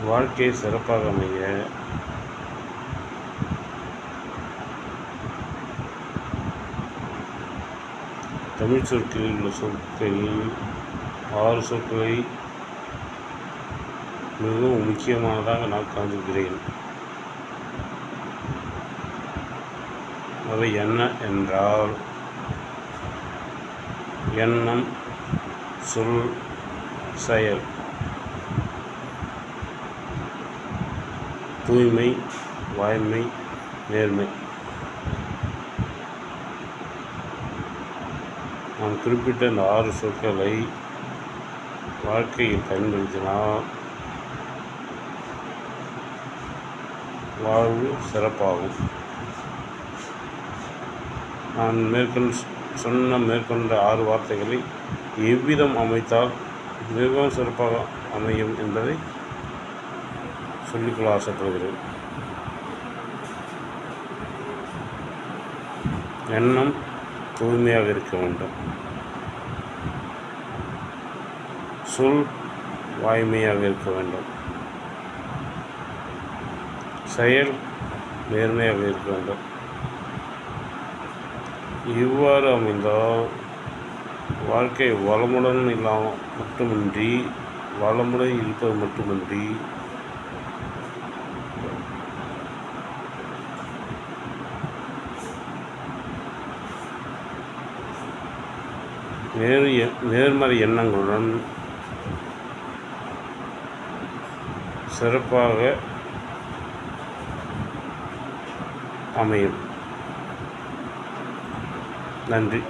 வாழ்க்கை சிறப்பாக அமைய தமிழ் சொற்களில் உள்ள சொற்களில் 6 சொற்களை மிகவும் முக்கியமானதாக நான் கருதுகிறேன். அவை என்ன என்றால் எண்ணம், சொல், செயல். தூய்மை, வாய்மை, நேர்மை. நான் குறிப்பிட்ட இந்த 6 சொற்களை வாழ்க்கையில் பயன்படுத்தினால் வாழ்வு சிறப்பாகும். நான் மேற்கொண்ட 6 வார்த்தைகளை எவ்விதம் அமைத்தால் மிகவும் சிறப்பாக அமையும் என்பதை சொல்லிக்கொள்ள ஆசைப்படுகிறேன். எண்ணம் தூய்மையாக இருக்க வேண்டும். சொல் வாய்மையாக இருக்க வேண்டும். செயல் நேர்மையாக இருக்க வேண்டும். இவ்வாறு அமைந்தால் வாழ்க்கை வளமுடன் வளமுடன் இருப்பது மட்டுமின்றி நேர்மறை எண்ணங்களுடன் சிறப்பாக அமையும். நன்றி.